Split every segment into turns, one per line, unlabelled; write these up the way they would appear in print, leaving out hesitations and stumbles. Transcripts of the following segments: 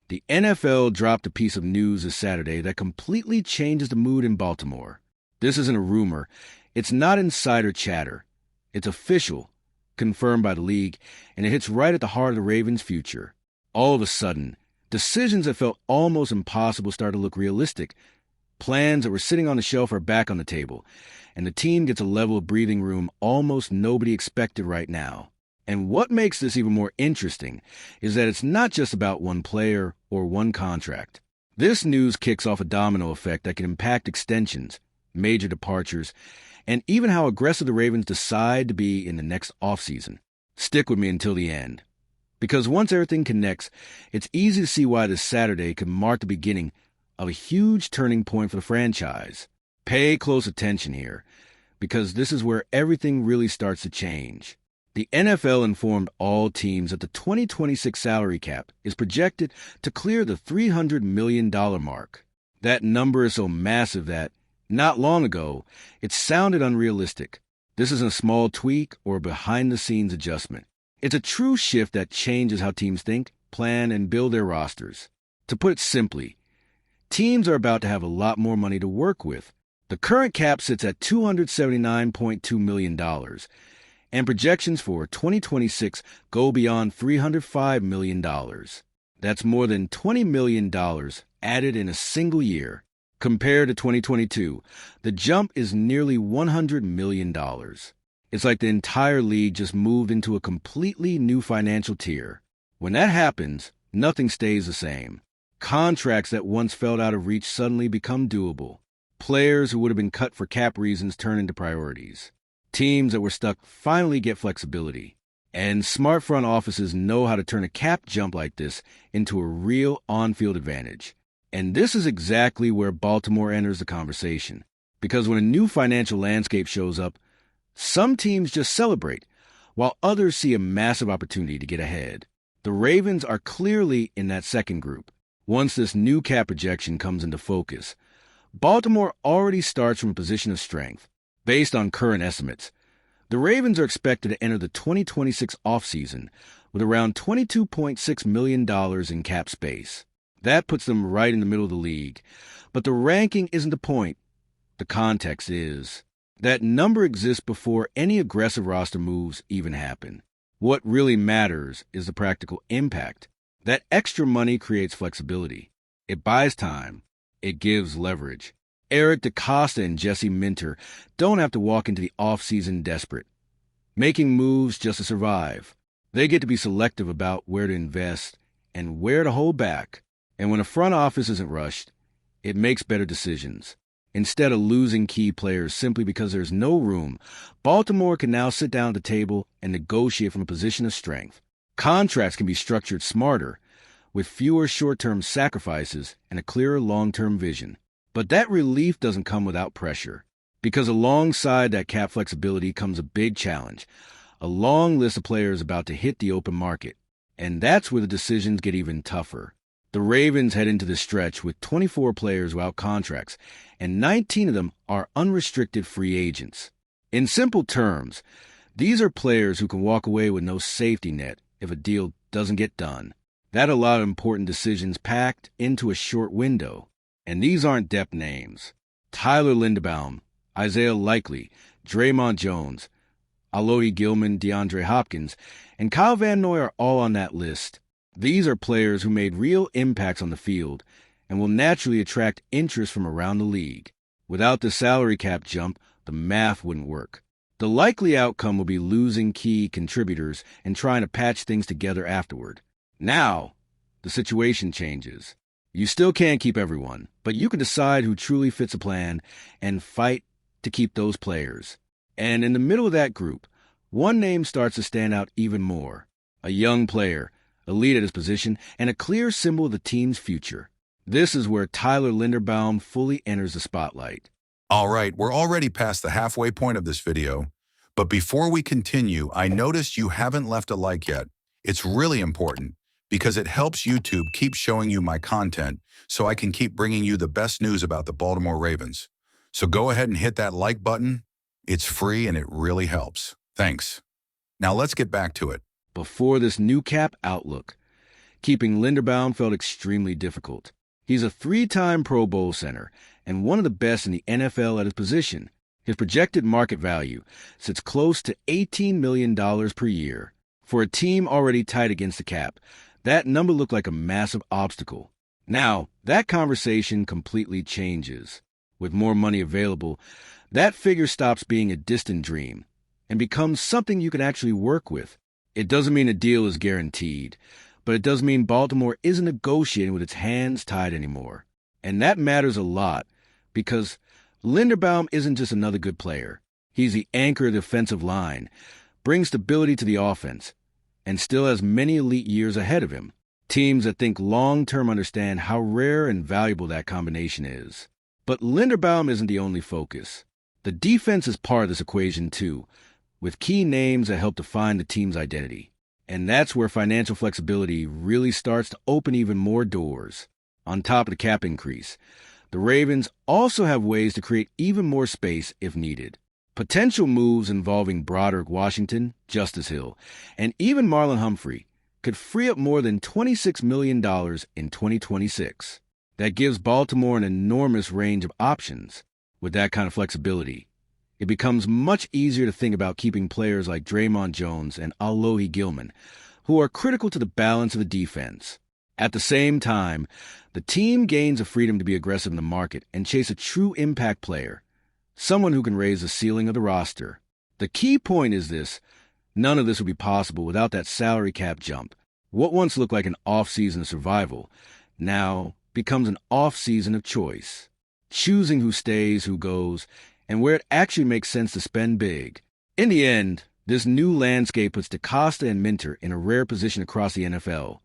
The NFL dropped a piece of news this Saturday that completely changes the mood in Baltimore. This isn't a rumor. It's not insider chatter. It's official, confirmed by the league, and it hits right at the heart of the Ravens' future. All of a sudden, decisions that felt almost impossible start to look realistic. Plans that were sitting on the shelf are back on the table, and the team gets a level of breathing room almost nobody expected right now. And what makes this even more interesting is that it's not just about one player or one contract. This news kicks off a domino effect that can impact extensions, major departures, and even how aggressive the Ravens decide to be in the next offseason. Stick with me until the end. Because once everything connects, it's easy to see why this Saturday could mark the beginning of a huge turning point for the franchise. Pay close attention here, because this is where everything really starts to change. The NFL informed all teams that the 2026 salary cap is projected to clear the $300 million mark. That number is so massive that, not long ago, it sounded unrealistic. This isn't a small tweak or a behind-the-scenes adjustment. It's a true shift that changes how teams think, plan, and build their rosters. To put it simply, teams are about to have a lot more money to work with. The current cap sits at $279.2 million, and projections for 2026 go beyond $305 million. That's more than $20 million added in a single year. Compared to 2022, the jump is nearly $100 million. It's like the entire league just moved into a completely new financial tier. When that happens, nothing stays the same. Contracts that once felt out of reach suddenly become doable. Players who would have been cut for cap reasons turn into priorities. Teams that were stuck finally get flexibility. And smart front offices know how to turn a cap jump like this into a real on-field advantage. And this is exactly where Baltimore enters the conversation. Because when a new financial landscape shows up, some teams just celebrate, while others see a massive opportunity to get ahead. The Ravens are clearly in that second group. Once this new cap projection comes into focus, Baltimore already starts from a position of strength. Based on current estimates, the Ravens are expected to enter the 2026 offseason with around $22.6 million in cap space. That puts them right in the middle of the league. But the ranking isn't the point. The context is. That number exists before any aggressive roster moves even happen. What really matters is the practical impact. That extra money creates flexibility. It buys time. It gives leverage. Eric DeCosta and Jesse Minter don't have to walk into the offseason desperate, making moves just to survive. They get to be selective about where to invest and where to hold back. And when a front office isn't rushed, it makes better decisions. Instead of losing key players simply because there's no room, Baltimore can now sit down at the table and negotiate from a position of strength. Contracts can be structured smarter, with fewer short-term sacrifices and a clearer long-term vision. But that relief doesn't come without pressure, because alongside that cap flexibility comes a big challenge, a long list of players about to hit the open market. And that's where the decisions get even tougher. The Ravens head into this stretch with 24 players without contracts, and 19 of them are unrestricted free agents. In simple terms, these are players who can walk away with no safety net if a deal doesn't get done. That's a lot of important decisions packed into a short window. And these aren't depth names. Tyler Linderbaum, Isaiah Likely, Draymond Jones, Alohi Gilman, DeAndre Hopkins, and Kyle Van Noy are all on that list. These are players who made real impacts on the field and will naturally attract interest from around the league. Without the salary cap jump, the math wouldn't work. The likely outcome will be losing key contributors and trying to patch things together afterward. Now, the situation changes. You still can't keep everyone, but you can decide who truly fits a plan and fight to keep those players. And in the middle of that group, one name starts to stand out even more. A young player, elite at his position, and a clear symbol of the team's future. This is where Tyler Linderbaum fully enters the spotlight.
All right, we're already past the halfway point of this video, but before we continue, I noticed you haven't left a like yet. It's really important because it helps YouTube keep showing you my content so I can keep bringing you the best news about the Baltimore Ravens. So go ahead and hit that like button. It's free and it really helps. Thanks. Now let's get back to it.
Before this new cap outlook, Keeping Linderbaum felt extremely difficult. He's a three-time Pro Bowl center and one of the best in the NFL at his position. His projected market value sits close to $18 million per year. For a team already tight against the cap, that number looked like a massive obstacle. Now, that conversation completely changes. With more money available, that figure stops being a distant dream and becomes something you can actually work with. It doesn't mean a deal is guaranteed, but it does mean Baltimore isn't negotiating with its hands tied anymore. And that matters a lot because Linderbaum isn't just another good player. He's the anchor of the defensive line, brings stability to the offense, and still has many elite years ahead of him. Teams that think long-term understand how rare and valuable that combination is. But Linderbaum isn't the only focus. The defense is part of this equation too, with key names that help define the team's identity. And that's where financial flexibility really starts to open even more doors. On top of the cap increase, the Ravens also have ways to create even more space if needed. Potential moves involving Broderick Washington, Justice Hill, and even Marlon Humphrey could free up more than $26 million in 2026. That gives Baltimore an enormous range of options. With that kind of flexibility, it becomes much easier to think about keeping players like Draymond Jones and Alohi Gilman, who are critical to the balance of the defense. At the same time, the team gains the freedom to be aggressive in the market and chase a true impact player, someone who can raise the ceiling of the roster. The key point is this: none of this would be possible without that salary cap jump. What once looked like an off-season of survival now becomes an off-season of choice. Choosing who stays, who goes, and where it actually makes sense to spend big. In the end, this new landscape puts DeCosta and Minter in a rare position across the NFL.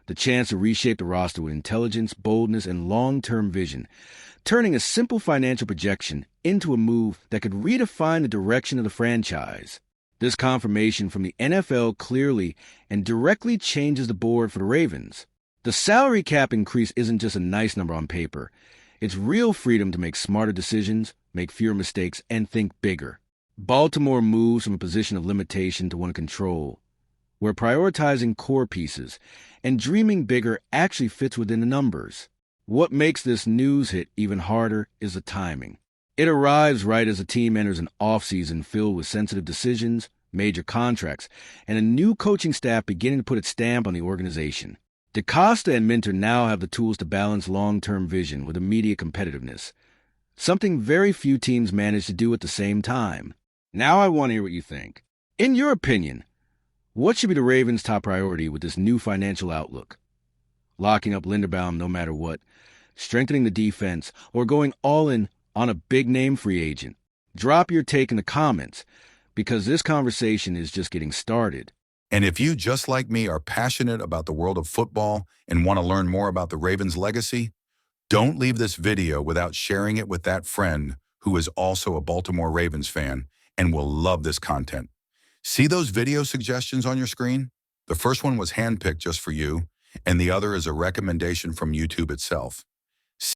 The chance to reshape the roster with intelligence, boldness, and long-term vision, turning a simple financial projection into a move that could redefine the direction of the franchise. This confirmation from the NFL clearly and directly changes the board for the Ravens. The salary cap increase isn't just a nice number on paper. It's real freedom to make smarter decisions, make fewer mistakes, and think bigger. Baltimore moves from a position of limitation to one of control, where prioritizing core pieces and dreaming bigger actually fits within the numbers. What makes this news hit even harder is the timing. It arrives right as the team enters an offseason filled with sensitive decisions, major contracts, and a new coaching staff beginning to put its stamp on the organization. DeCosta and Minter now have the tools to balance long-term vision with immediate competitiveness, something very few teams manage to do at the same time. Now I want to hear what you think. In your opinion, what should be the Ravens' top priority with this new financial outlook? Locking up Linderbaum no matter what, strengthening the defense, or going all in on a big-name free agent? Drop your take in the comments, because this conversation is just getting started.
And if you, just like me, are passionate about the world of football and want to learn more about the Ravens' legacy, don't leave this video without sharing it with that friend who is also a Baltimore Ravens fan and will love this content. See those video suggestions on your screen? The first one was handpicked just for you, and the other is a recommendation from YouTube itself.